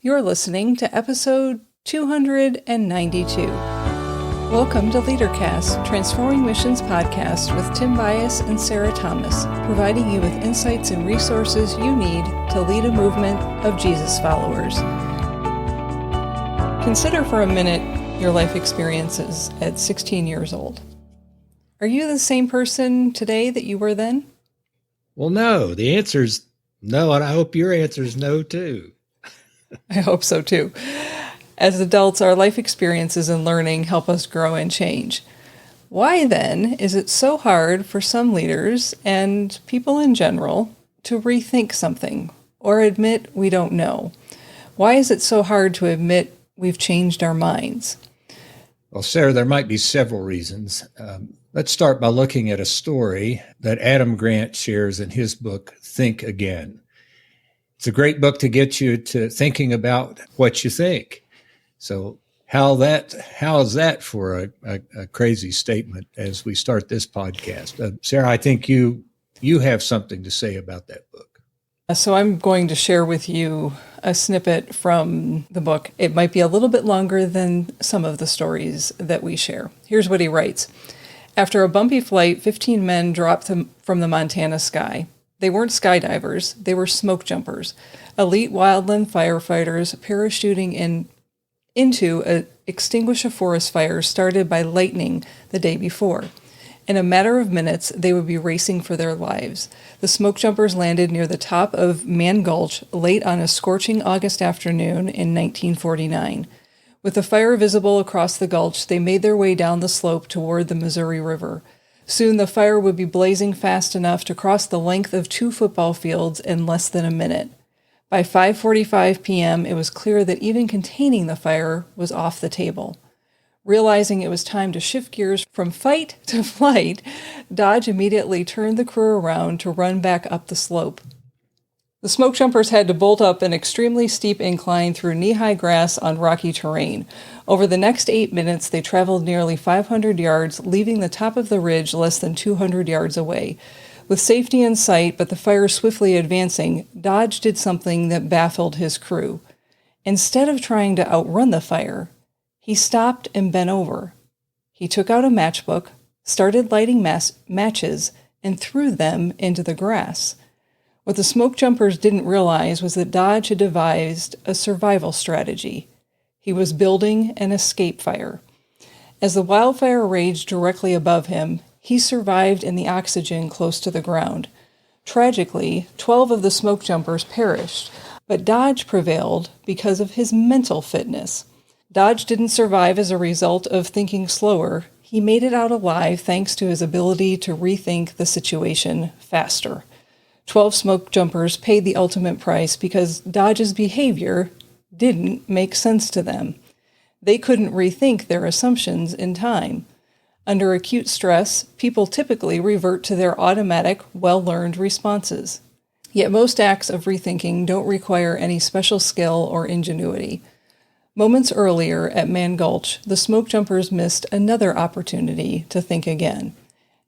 You're listening to episode 292. Welcome to LeaderCast, Transforming Missions podcast with Tim Bias and Sarah Thomas, providing you with insights and resources you need to lead a movement of Jesus followers. Consider for a minute your life experiences at 16 years old. Are you the same person today that you were then? Well, no. The answer is no, and I hope your answer is no, too. I hope so, too. As adults, our life experiences and learning help us grow and change. Why, then, is it so hard for some leaders and people in general to rethink something or admit we don't know? Why is it so hard to admit we've changed our minds? Well, Sarah, there might be several reasons. Let's start by looking at a story that Adam Grant shares in his book, Think Again. It's a great book to get you to thinking about what you think. So how is that for a crazy statement as we start this podcast? Sarah, I think you have something to say about that book. So I'm going to share with you a snippet from the book. It might be a little bit longer than some of the stories that we share. Here's what he writes. After a bumpy flight, 15 men dropped from the Montana sky. They weren't skydivers, they were smoke jumpers, elite wildland firefighters parachuting into extinguish a forest fire started by lightning the day before. In a matter of minutes, they would be racing for their lives. The smoke jumpers landed near the top of Man Gulch late on a scorching August afternoon in 1949. With the fire visible across the gulch, they made their way down the slope toward the Missouri River. Soon the fire would be blazing fast enough to cross the length of 2 football fields in less than a minute. By 5:45 p.m., it was clear that even containing the fire was off the table. Realizing it was time to shift gears from fight to flight, Dodge immediately turned the crew around to run back up the slope. The smoke jumpers had to bolt up an extremely steep incline through knee-high grass on rocky terrain. Over the next 8 minutes, they traveled nearly 500 yards, leaving the top of the ridge less than 200 yards away. With safety in sight, but the fire swiftly advancing, Dodge did something that baffled his crew. Instead of trying to outrun the fire, he stopped and bent over. He took out a matchbook, started lighting matches, and threw them into the grass. What the smoke jumpers didn't realize was that Dodge had devised a survival strategy. He was building an escape fire. As the wildfire raged directly above him, he survived in the oxygen close to the ground. Tragically, 12 of the smoke jumpers perished, but Dodge prevailed because of his mental fitness. Dodge didn't survive as a result of thinking slower. He made it out alive thanks to his ability to rethink the situation faster. 12 smoke jumpers paid the ultimate price because Dodge's behavior didn't make sense to them. They couldn't rethink their assumptions in time. Under acute stress, people typically revert to their automatic, well-learned responses. Yet most acts of rethinking don't require any special skill or ingenuity. Moments earlier at Man Gulch, the smoke jumpers missed another opportunity to think again.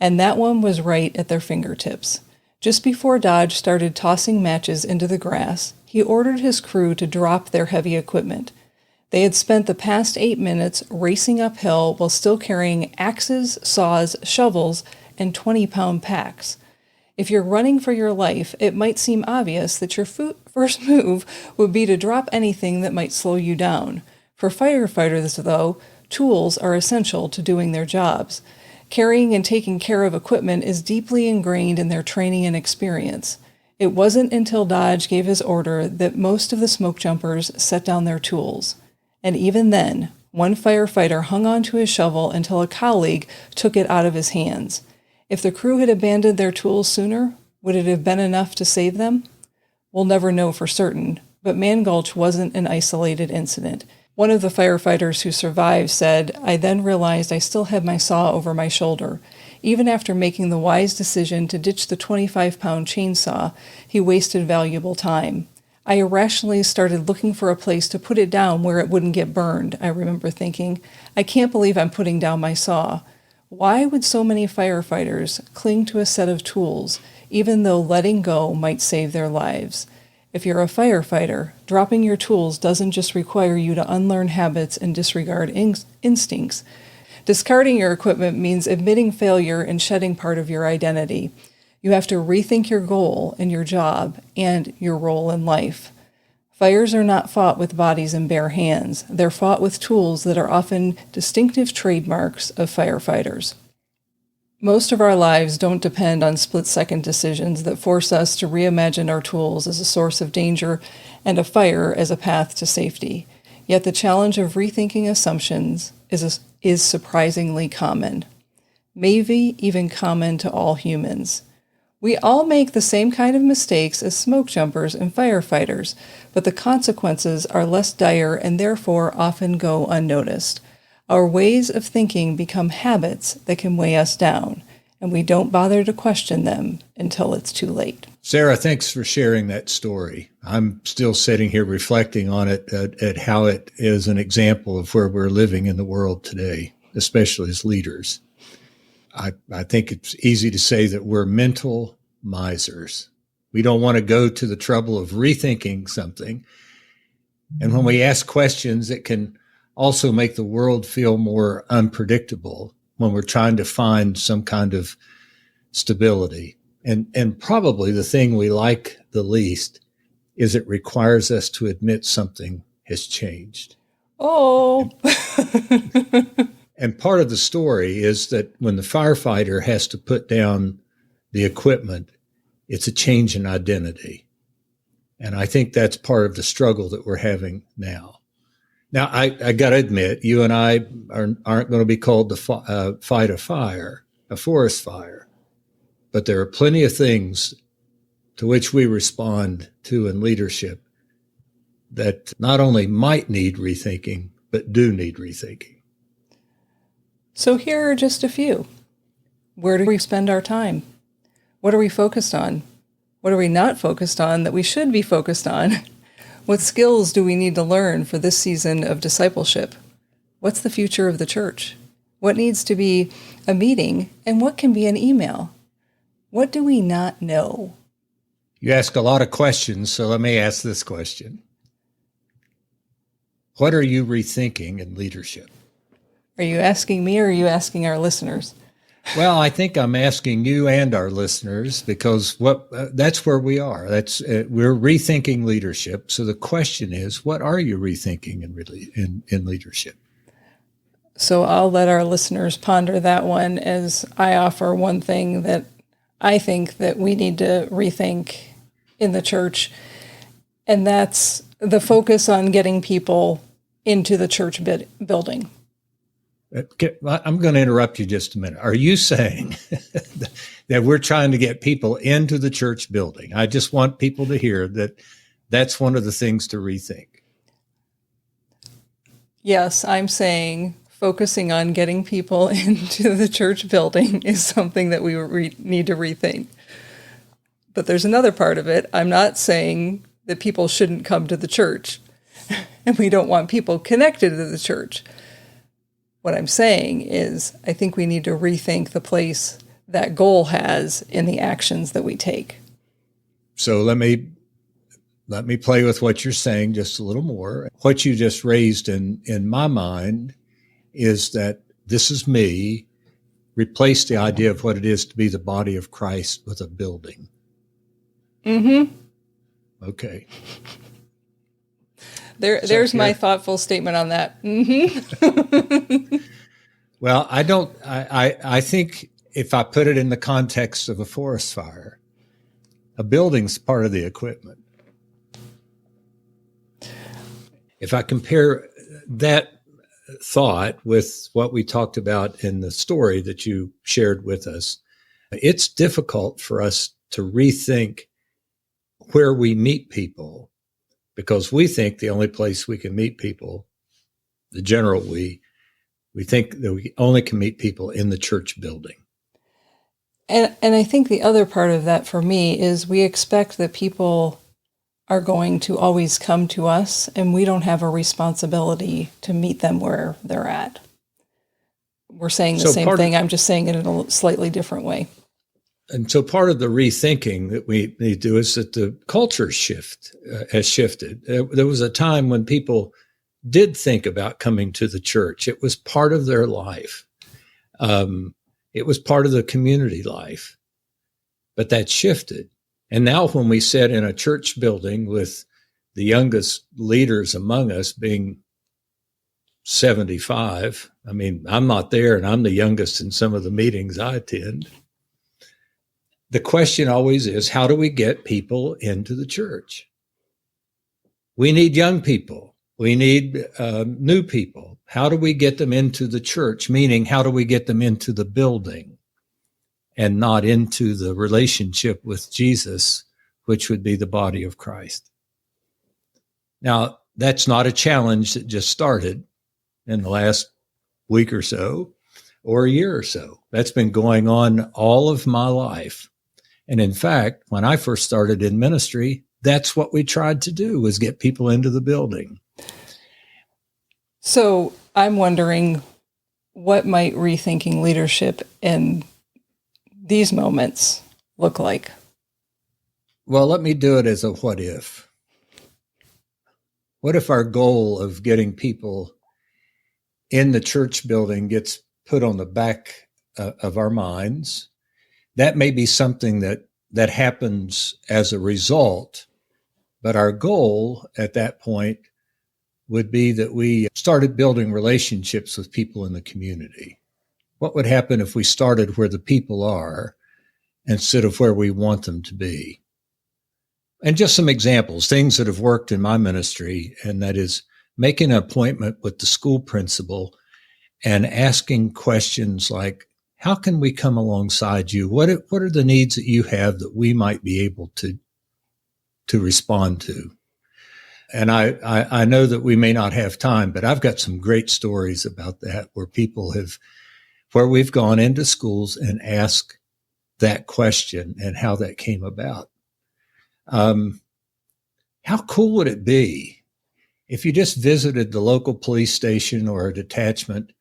And that one was right at their fingertips. Just before Dodge started tossing matches into the grass, he ordered his crew to drop their heavy equipment. They had spent the past 8 minutes racing uphill while still carrying axes, saws, shovels, and 20-pound packs. If you're running for your life, it might seem obvious that your first move would be to drop anything that might slow you down. For firefighters, though, tools are essential to doing their jobs. Carrying and taking care of equipment is deeply ingrained in their training and experience. It wasn't until Dodge gave his order that most of the smoke jumpers set down their tools. And even then, one firefighter hung onto his shovel until a colleague took it out of his hands. If the crew had abandoned their tools sooner, would it have been enough to save them? We'll never know for certain, but Man Gulch wasn't an isolated incident. One of the firefighters who survived said, "I then realized I still had my saw over my shoulder. Even after making the wise decision to ditch the 25-pound chainsaw, he wasted valuable time. I irrationally started looking for a place to put it down where it wouldn't get burned," I remember thinking. "I can't believe I'm putting down my saw." Why would so many firefighters cling to a set of tools, even though letting go might save their lives? If you're a firefighter, dropping your tools doesn't just require you to unlearn habits and disregard instincts. Discarding your equipment means admitting failure and shedding part of your identity. You have to rethink your goal and your job and your role in life. Fires are not fought with bodies and bare hands. They're fought with tools that are often distinctive trademarks of firefighters. Most of our lives don't depend on split-second decisions that force us to reimagine our tools as a source of danger and a fire as a path to safety. Yet the challenge of rethinking assumptions is surprisingly common, maybe even common to all humans. We all make the same kind of mistakes as smoke jumpers and firefighters, but the consequences are less dire and therefore often go unnoticed. Our ways of thinking become habits that can weigh us down, and we don't bother to question them until it's too late. Sarah, thanks for sharing that story. I'm still sitting here reflecting on it at how it is an example of where we're living in the world today, especially as leaders. I think it's easy to say that we're mental misers. We don't want to go to the trouble of rethinking something. And when we ask questions, it can also make the world feel more unpredictable when we're trying to find some kind of stability. And probably the thing we like the least is it requires us to admit something has changed. Oh. And part of the story is that when the firefighter has to put down the equipment, it's a change in identity. And I think that's part of the struggle that we're having now. Now, I got to admit, you and I aren't going to be called to fight a fire, a forest fire. But there are plenty of things to which we respond to in leadership that not only might need rethinking, but do need rethinking. So here are just a few. Where do we spend our time? What are we focused on? What are we not focused on that we should be focused on? What skills do we need to learn for this season of discipleship? What's the future of the church? What needs to be a meeting and what can be an email? What do we not know? You ask a lot of questions, so let me ask this question. What are you rethinking in leadership? Are you asking me or are you asking our listeners? Well, I think I'm asking you and our listeners because that's where we are. We're rethinking leadership. So the question is, what are you rethinking in leadership? So I'll let our listeners ponder that one as I offer one thing that I think that we need to rethink in the church, and that's the focus on getting people into the church building. I'm going to interrupt you just a minute. Are you saying that we're trying to get people into the church building? I just want people to hear that that's one of the things to rethink. Yes, I'm saying focusing on getting people into the church building is something that we need to rethink. But there's another part of it. I'm not saying that people shouldn't come to the church, and we don't want people connected to the church. What I'm saying is I think we need to rethink the place that goal has in the actions that we take. So let me play with what you're saying just a little more. What you just raised in my mind is that this is me, replace the idea of what it is to be the body of Christ with a building. Mm-hmm. Okay. There's my thoughtful statement on that. Mm-hmm. Well, I think if I put it in the context of a forest fire, a building's part of the equipment. If I compare that thought with what we talked about in the story that you shared with us, it's difficult for us to rethink where we meet people, because we think the only place we can meet people, the general we think that we only can meet people in the church building. And I think the other part of that for me is we expect that people are going to always come to us, and we don't have a responsibility to meet them where they're at. We're saying the same thing. I'm just saying it in a slightly different way. And so part of the rethinking that we need to do is that the culture has shifted. There was a time when people did think about coming to the church. It was part of their life. It was part of the community life, but that shifted. And now when we sit in a church building with the youngest leaders among us being 75, I mean, I'm not there and I'm the youngest in some of the meetings I attend. The question always is, how do we get people into the church? We need young people. We need new people. How do we get them into the church? Meaning, how do we get them into the building and not into the relationship with Jesus, which would be the body of Christ? Now, that's not a challenge that just started in the last week or so or a year or so. That's been going on all of my life. And in fact, when I first started in ministry, that's what we tried to do, was get people into the building. So I'm wondering, what might rethinking leadership in these moments look like? Well, let me do it as a what if. What if our goal of getting people in the church building gets put on the back of our minds? That may be something that happens as a result, but our goal at that point would be that we started building relationships with people in the community. What would happen if we started where the people are instead of where we want them to be? And just some examples, things that have worked in my ministry, and that is making an appointment with the school principal and asking questions like, how can we come alongside you? What are the needs that you have that we might be able to respond to? And I know that we may not have time, but I've got some great stories about that where we've gone into schools and asked that question and how that came about. How cool would it be if you just visited the local police station or a detachment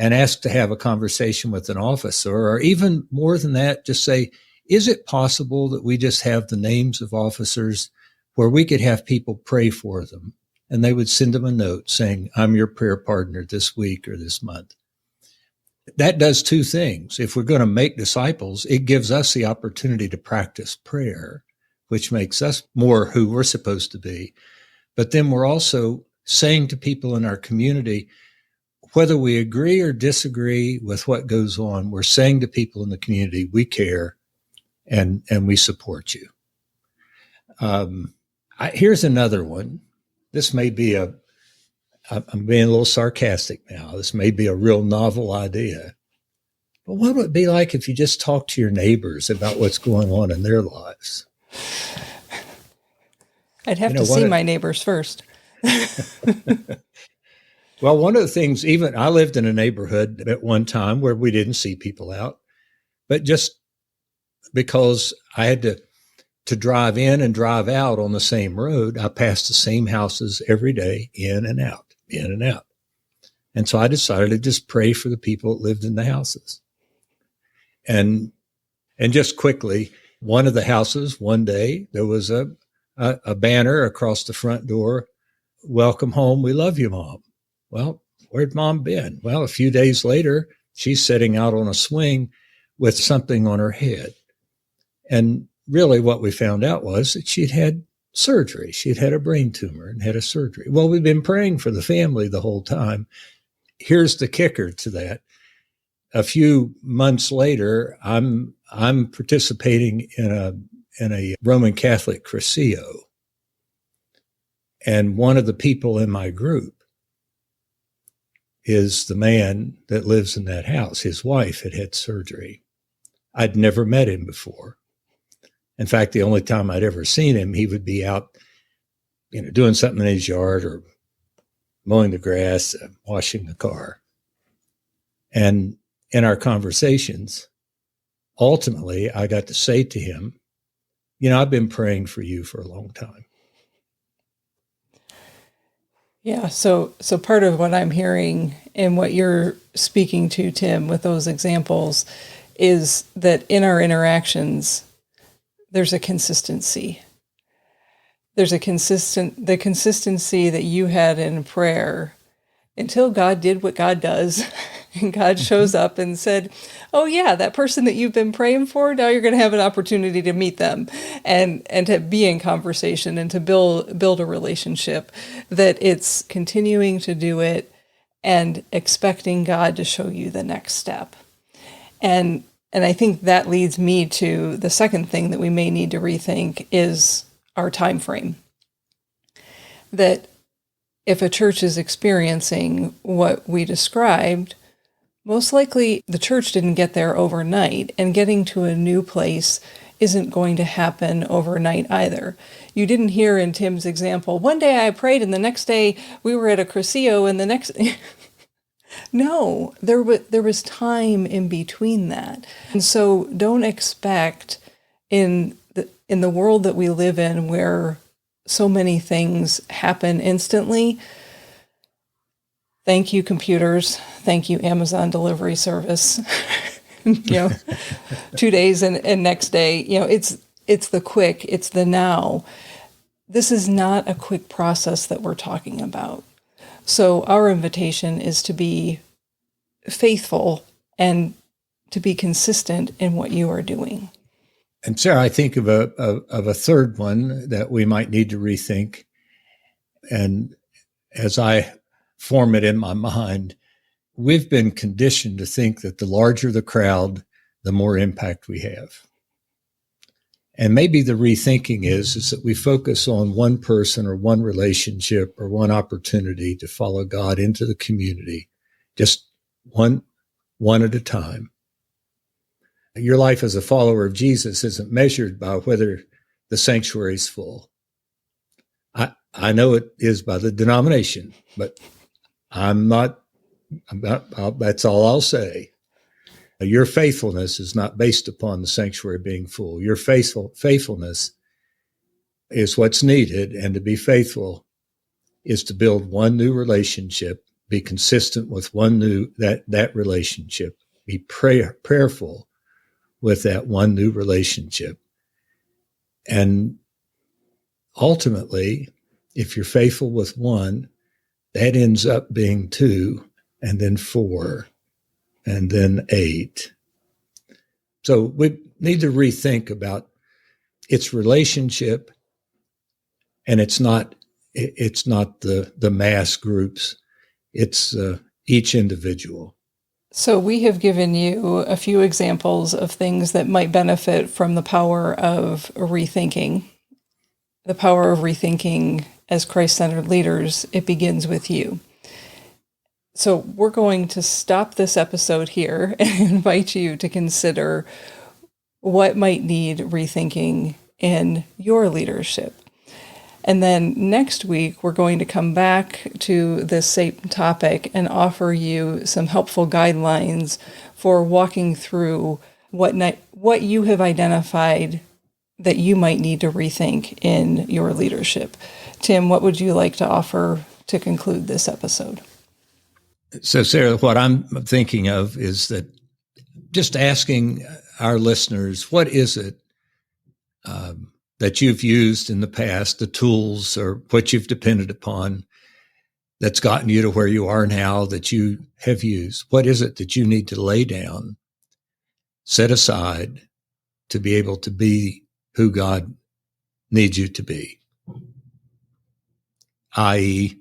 and asked to have a conversation with an officer, or even more than that, just say, is it possible that we just have the names of officers where we could have people pray for them? And they would send them a note saying, I'm your prayer partner this week or this month. That does two things. If we're going to make disciples, it gives us the opportunity to practice prayer, which makes us more who we're supposed to be. But then we're also saying to people in our community, whether we agree or disagree with what goes on, we're saying to people in the community, we care and we support you. Here's another one. This may be I'm being a little sarcastic now. This may be a real novel idea. But what would it be like if you just talked to your neighbors about what's going on in their lives? I'd have to see my neighbors first. Well, one of the things, even I lived in a neighborhood at one time where we didn't see people out, but just because I had to drive in and drive out on the same road, I passed the same houses every day, in and out, in and out. And so I decided to just pray for the people that lived in the houses. And just quickly, one of the houses, one day, there was a banner across the front door, welcome home, we love you, Mom. Well, where'd Mom been? Well, a few days later, she's sitting out on a swing with something on her head. And really what we found out was that she'd had surgery. She'd had a brain tumor and had a surgery. Well, we've been praying for the family the whole time. Here's the kicker to that. A few months later, I'm participating in a Roman Catholic Crescio. And one of the people in my group is the man that lives in that house. His wife had had surgery. I'd never met him before. In fact, the only time I'd ever seen him, he would be out, doing something in his yard or mowing the grass, washing the car. And in our conversations, ultimately, I got to say to him, I've been praying for you for a long time. Yeah, so part of what I'm hearing and what you're speaking to, Tim, with those examples is that in our interactions, there's a consistency. There's the consistency that you had in prayer until God did what God does. And God shows up and said, oh yeah, that person that you've been praying for, now you're going to have an opportunity to meet them and to be in conversation and to build a relationship, that it's continuing to do it and expecting God to show you the next step. And I think that leads me to the second thing that we may need to rethink is our time frame. That if a church is experiencing what we described, most likely the church didn't get there overnight, and getting to a new place isn't going to happen overnight either. You didn't hear in Tim's example, one day I prayed and the next day we were at a Crescio and the next... No, there was time in between that. And so don't expect in the world that we live in, where so many things happen instantly. Thank you, computers. Thank you, Amazon delivery service. 2 days and next day, it's the quick, it's the now. This is not a quick process that we're talking about. So our invitation is to be faithful and to be consistent in what you are doing. And Sarah, I think of a third one that we might need to rethink. And as I form it in my mind, we've been conditioned to think that the larger the crowd, the more impact we have. And maybe the rethinking is that we focus on one person or one relationship or one opportunity to follow God into the community, just one at a time. Your life as a follower of Jesus isn't measured by whether the sanctuary is full. I know it is by the denomination, but that's all I'll say. Your faithfulness is not based upon the sanctuary being full. Your faithfulness is what's needed, and to be faithful is to build one new relationship, be consistent with that relationship, be prayerful with that one new relationship. And ultimately, if you're faithful with one, that ends up being 2, and then 4, and then 8. So we need to rethink about its relationship, and it's not the mass groups. It's each individual. So we have given you a few examples of things that might benefit from the power of rethinking. The power of rethinking as Christ-centered leaders, it begins with you. So we're going to stop this episode here and invite you to consider what might need rethinking in your leadership. And then next week, we're going to come back to this same topic and offer you some helpful guidelines for walking through what you have identified that you might need to rethink in your leadership. Tim, what would you like to offer to conclude this episode? So, Sarah, what I'm thinking of is that just asking our listeners, what is it that you've used in the past, the tools or what you've depended upon that's gotten you to where you are now that you have used? What is it that you need to lay down, set aside to be able to be who God needs you to be? I.e.,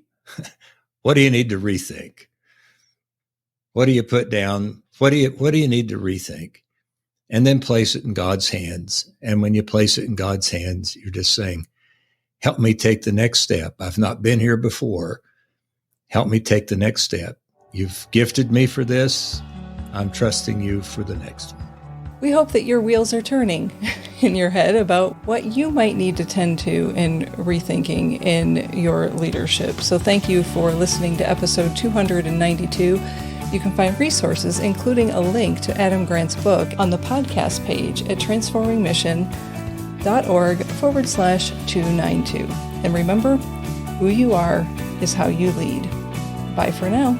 what do you need to rethink? What do you put down? What do you need to rethink? And then place it in God's hands. And when you place it in God's hands, you're just saying, help me take the next step. I've not been here before. Help me take the next step. You've gifted me for this. I'm trusting you for the next one. We hope that your wheels are turning in your head about what you might need to tend to in rethinking in your leadership. So thank you for listening to episode 292. You can find resources, including a link to Adam Grant's book, on the podcast page at transformingmission.org/292. And remember, who you are is how you lead. Bye for now.